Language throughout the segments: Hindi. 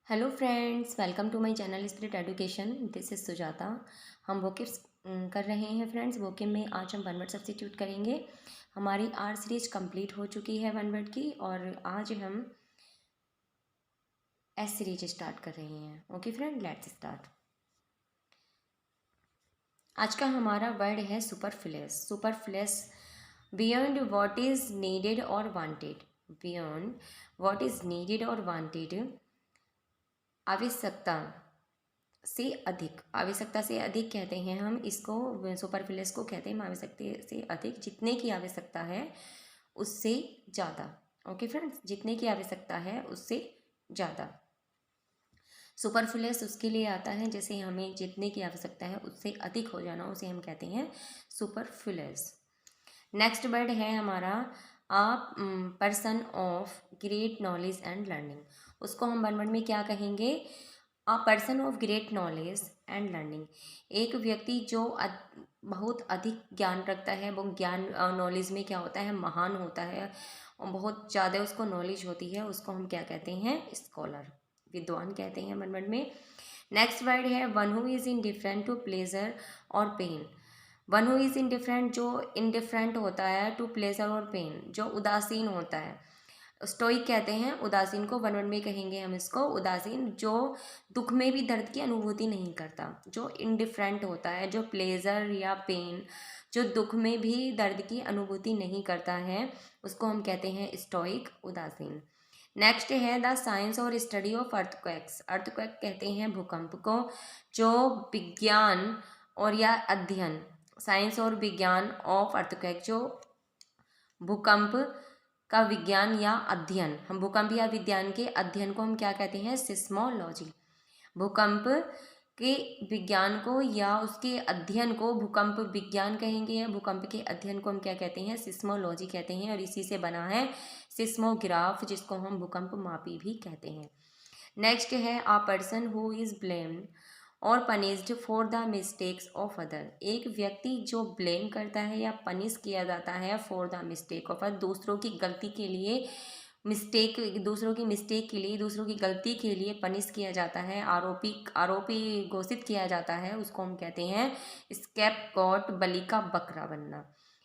Hello friends, welcome to my channel Spirit Education. This is Sujata. हम वोकिब्स कर रहे हैं फ्रेंड्स। वोकिब में आज हम वन वर्ड सब्स्टिट्यूट करेंगे। हमारी आर सीरीज कंप्लीट हो चुकी है वन वर्ड की, और आज हम एस सीरीज स्टार्ट कर रहे हैं। Okay friend, let's start. आज का हमारा वर्ड है superfluous. Superfluous, beyond what is needed और wanted. Beyond what is needed और वांटेड, आवश्यकता से अधिक। आवश्यकता से अधिक कहते हैं हम इसको, सुपरफ्लुअस को कहते हैं आवश्यकता से अधिक। जितने की आवश्यकता है उससे ज़्यादा। ओके फ्रेंड्स, जितने की आवश्यकता है उससे ज़्यादा। सुपरफ्लुअस उसके लिए आता है जैसे हमें जितने की आवश्यकता है उससे अधिक हो जाना, उसे हम कहते हैं सुपरफ्लुअस। नेक्स्ट वर्ड है हमारा आ person of great knowledge and learning. उसको हम वन वर्ड में क्या कहेंगे? A person of great knowledge and learning. एक व्यक्ति जो बहुत अधिक ज्ञान रखता है, वो ज्ञान नॉलेज में क्या होता है, महान होता है और बहुत ज़्यादा उसको नॉलेज होती है, उसको हम क्या कहते हैं? स्कॉलर, विद्वान कहते हैं वन वर्ड में। नेक्स्ट वर्ड है one who is indifferent to pleasure और pain. One who is indifferent, जो इनडिफरेंट होता है, टू प्लेजर और पेन, जो उदासीन होता है। स्टोइक कहते हैं उदासीन को, वन वर्ड में कहेंगे हम इसको उदासीन। जो दुख में भी दर्द की अनुभूति नहीं करता, जो इनडिफरेंट होता है, जो प्लेजर या पेन, जो दुख में भी दर्द की अनुभूति नहीं करता है, उसको हम कहते हैं स्टोइक, उदासीन। नेक्स्ट है द साइंस और स्टडी ऑफ अर्थक्वेक्स। अर्थक्वेक कहते हैं भूकंप को, जो विज्ञान और या अध्ययन, साइंस और विज्ञान ऑफ अर्थक्वेक, जो भूकंप का विज्ञान या अध्ययन। हम भूकंप या विज्ञान के अध्ययन को हम क्या कहते हैं? सिस्मोलॉजी। भूकंप के विज्ञान को या उसके अध्ययन को भूकंप विज्ञान कहेंगे, या भूकंप के अध्ययन को हम क्या कहते हैं? सिस्मोलॉजी कहते हैं। और इसी से बना है सिस्मोग्राफ, जिसको हम भूकंप मापी भी कहते हैं। नेक्स्ट है a person who is blamed और punished for the mistakes of other. एक व्यक्ति जो ब्लेम करता है या पनिश किया जाता है for the mistake of other, दूसरों की गलती के लिए, मिस्टेक, दूसरों की मिस्टेक के लिए, दूसरों की गलती के लिए पनिश किया जाता है, आरोपी आरोपी घोषित किया जाता है, उसको हम कहते हैं स्कैपगॉट, बलि का बकरा बनना।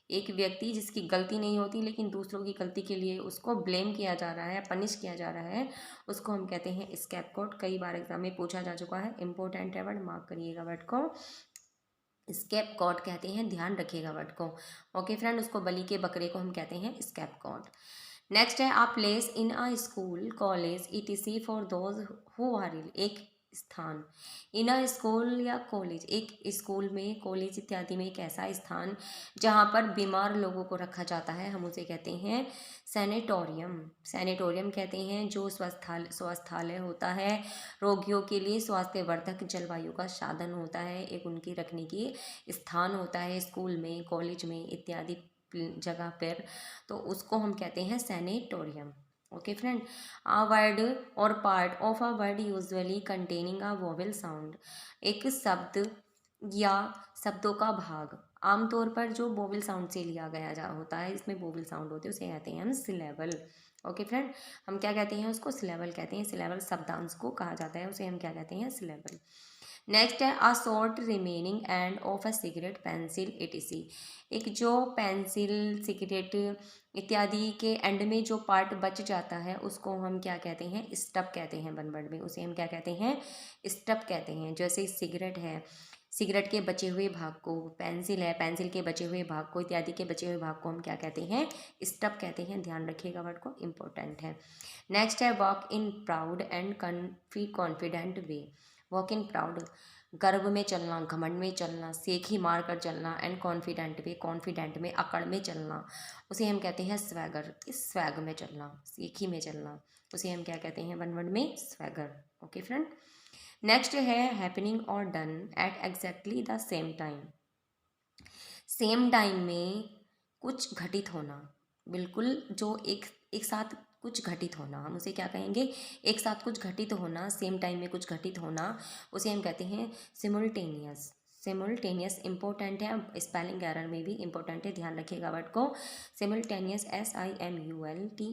एक व्यक्ति जिसकी गलती नहीं होती लेकिन दूसरों की गलती के लिए उसको ब्लेम किया जा रहा है, पनिश किया जा रहा है, उसको हम कहते हैं स्कैपगॉट। कई बार एग्जाम में पूछा जा चुका है, इंपॉर्टेंट है वर्ड, मार्क करिएगा वर्ड को। स्कैपगॉट कहते हैं, ध्यान रखिएगा वर्ड को। ओके फ्रेंड, उसको बलि के बकरे को हम कहते हैं स्कैपगॉट। नेक्स्ट है a place in a school, college, ETC for those who are ill. एक स्थान, इन अ स्कूल या कॉलेज, एक स्कूल में, कॉलेज इत्यादि में एक ऐसा स्थान जहाँ पर बीमार लोगों को रखा जाता है, हम उसे कहते हैं सैनिटोरियम। सैनिटोरियम कहते हैं जो स्वास्थ्यालय होता है, रोगियों के लिए स्वास्थ्यवर्धक जलवायु का साधन होता है, एक उनकी रखने की स्थान होता है स्कूल में, कॉलेज में इत्यादि जगह पर, तो उसको हम कहते हैं सैनिटोरियम। ओके फ्रेंड, आ वर्ड और part of a word usually containing a vowel sound. एक शब्द या शब्दों का भाग आमतौर पर जो वोवेल साउंड से लिया गया जा होता है, इसमें वोवेल साउंड होते हैं, उसे कहते हैं हम सिलेबल। ओके फ्रेंड, हम क्या कहते हैं उसको? सिलेबल कहते हैं। सिलेबल शब्दांश को कहा जाता है, उसे हम क्या कहते हैं? सिलेबल। नेक्स्ट है a short remaining end of a cigarette, pencil, etc. एक जो पेंसिल, सिगरेट इत्यादि के एंड में जो पार्ट बच जाता है उसको हम क्या कहते हैं? स्टब कहते हैं वन वर्ड में, उसे हम क्या कहते हैं? स्टब कहते हैं। जैसे सिगरेट है, सिगरेट के बचे हुए भाग को, पेंसिल है, पेंसिल के बचे हुए भाग को, इत्यादि के बचे हुए भाग को हम क्या कहते हैं? स्टब कहते हैं। ध्यान रखिएगा वर्ड को, इंपॉर्टेंट है। नेक्स्ट है walk in proud and confident way. Walk in proud, गर्व में चलना, घमंड में चलना, सेखी मार कर चलना, एंड कॉन्फिडेंट में, कॉन्फिडेंट में, अकड़ में चलना, उसे हम कहते हैं स्वैगर। इस स्वैग में चलना, सेखी में चलना, उसे हम क्या कहते हैं वन वर्ड में? स्वैगर। ओके फ्रेंड, नेक्स्ट है हैपनिंग और done at exactly the same time. Same time में कुछ घटित होना, बिल्कुल जो एक एक साथ कुछ घटित होना, हम उसे क्या कहेंगे? एक साथ कुछ घटित होना, सेम टाइम में कुछ घटित होना, उसे हम कहते हैं सिमुलटेनियस। सिमुलटेनियस इंपॉर्टेंट है, स्पेलिंग एरर में भी इंपॉर्टेंट है, ध्यान रखिएगा वर्ड को। सिमुलटेनियस, SIMULTANEOUS,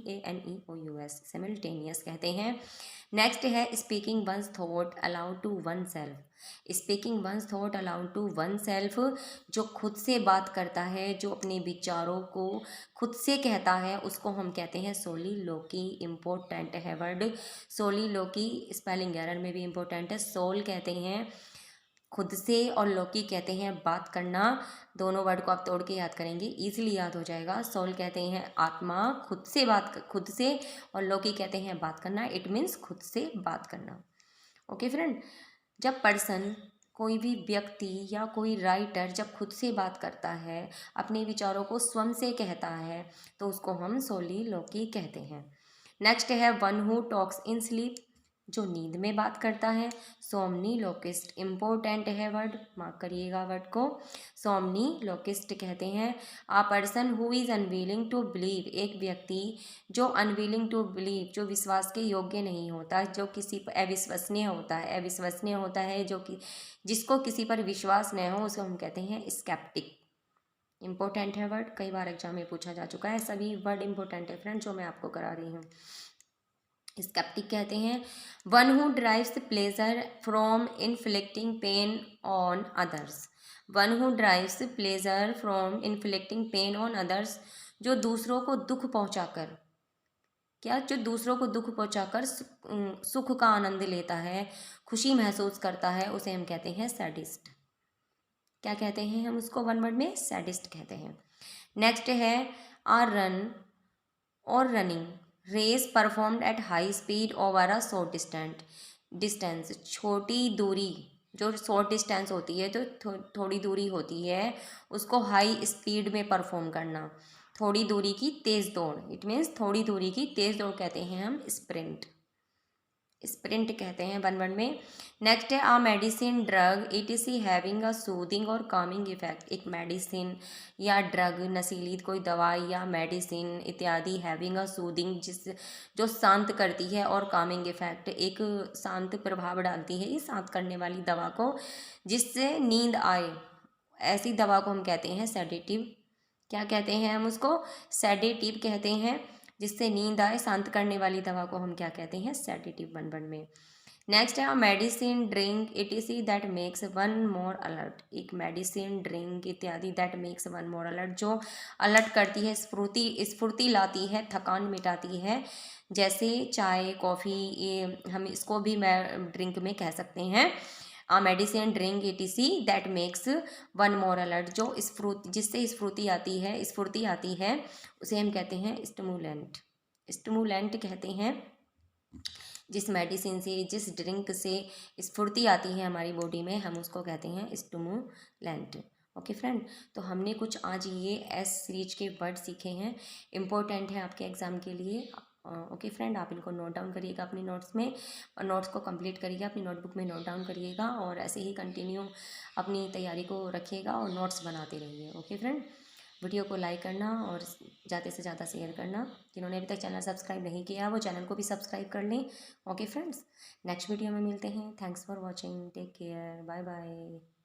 सिमुलटेनियस कहते हैं। नेक्स्ट है speaking one's thought aloud to oneself. Speaking one's thought aloud to oneself, जो खुद से बात करता है, जो अपने विचारों को खुद से कहता है, उसको हम कहते हैं सोलिलोकी। इम्पोर्टेंट है वर्ड सोलिलोकी, स्पेलिंग एरर में भी इम्पोर्टेंट है। सोल कहते हैं खुद से और लोकी कहते हैं बात करना। दोनों वर्ड को आप तोड़ के याद करेंगे, इजीली याद हो जाएगा। सोल कहते हैं आत्मा, खुद से, और लोकी कहते हैं बात करना। इट मीन्स खुद से बात करना। ओके फ्रेंड, जब पर्सन, कोई भी व्यक्ति या कोई राइटर जब खुद से बात करता है, अपने विचारों को स्वयं से कहता है, तो उसको हम सोलिलोकी कहते हैं। नेक्स्ट है one who talks in sleep, जो नींद में बात करता है। सोमनीलोकिस्ट, इम्पोर्टेंट है वर्ड, मार्क करिएगा वर्ड को। सोमनीलोकिस्ट कहते हैं a person who is unwilling to believe, एक व्यक्ति जो अनविलिंग टू बिलीव, जो विश्वास के योग्य नहीं होता, जो किसी पर अविश्वसनीय होता है, अविश्वसनीय होता है, जो कि जिसको किसी पर विश्वास न हो, उसको हम कहते हैं स्केप्टिक। इम्पोर्टेंट है वर्ड, कई बार एग्जाम में पूछा जा चुका है। सभी वर्ड इम्पोर्टेंट है फ्रेंड जो मैं आपको करा रही हूँ। स्केप्टिक कहते हैं one who drives pleasure from inflicting pain on others. One who drives pleasure from inflicting pain on others, जो दूसरों को दुख पहुंचाकर, जो दूसरों को दुख पहुंचाकर सुख का आनंद लेता है, खुशी महसूस करता है, उसे हम कहते हैं सैडिस्ट। क्या कहते हैं हम उसको वन वर्ड में? सैडिस्ट कहते हैं। नेक्स्ट है आर रन और running race performed at high speed over a short distance. छोटी दूरी, जो शॉर्ट डिस्टेंस होती है, तो थोड़ी दूरी होती है, उसको हाई स्पीड में परफॉर्म करना। थोड़ी दूरी की तेज़ दौड़, इट मीन्स थोड़ी दूरी की तेज़ दौड़ कहते हैं हम स्प्रिंट। स्प्रिंट कहते हैं वन वर्ड में। नेक्स्ट है a medicine drug it is having a soothing और कामिंग इफेक्ट। एक मेडिसिन या ड्रग, नशीली कोई दवाई या मेडिसिन इत्यादि, हैविंग अ सूदिंग, जो शांत करती है, और कामिंग इफेक्ट, एक शांत प्रभाव डालती है, ये शांत करने वाली दवा को, जिससे नींद आए, ऐसी दवा को हम कहते हैं सेडेटिव। क्या कहते हैं हम उसको? सेडेटिव कहते हैं। जिससे नींद आए, शांत करने वाली दवा को हम क्या कहते हैं? सेडेटिव वन वर्ड में। नेक्स्ट है medicine drink it is that makes one more alert. एक मेडिसिन ड्रिंक इत्यादि that makes one more alert, जो अलर्ट करती है, स्फूर्ति लाती है, थकान मिटाती है। जैसे चाय, कॉफ़ी, ये हम इसको भी ड्रिंक में कह सकते हैं। A medicine drink ETC that makes one more alert, जो जिससे स्फूर्ति आती है, उसे हम कहते हैं स्टिमुलेंट। स्टिमुलेंट कहते हैं जिस मेडिसिन से, जिस ड्रिंक से स्फूर्ति आती है हमारी बॉडी में, हम उसको कहते हैं स्टिमुलेंट। ओके फ्रेंड, तो हमने कुछ आज ये एस सीरीज के वर्ड सीखे हैं, इम्पोर्टेंट है आपके एग्ज़ाम के लिए। ओके फ्रेंड, आप इनको नोट डाउन करिएगा अपनी नोट्स में, और नोट्स को कंप्लीट करिएगा, अपनी नोटबुक में नोट डाउन करिएगा, और ऐसे ही कंटिन्यू अपनी तैयारी को रखिएगा और नोट्स बनाते रहिए। ओके फ्रेंड, वीडियो को लाइक करना और ज़्यादा से ज़्यादा शेयर करना। जिन्होंने अभी तक चैनल सब्सक्राइब नहीं किया वो चैनल को भी सब्सक्राइब कर लें। ओके फ्रेंड्स, नेक्स्ट वीडियो में मिलते हैं। Thanks for watching, take care, bye bye.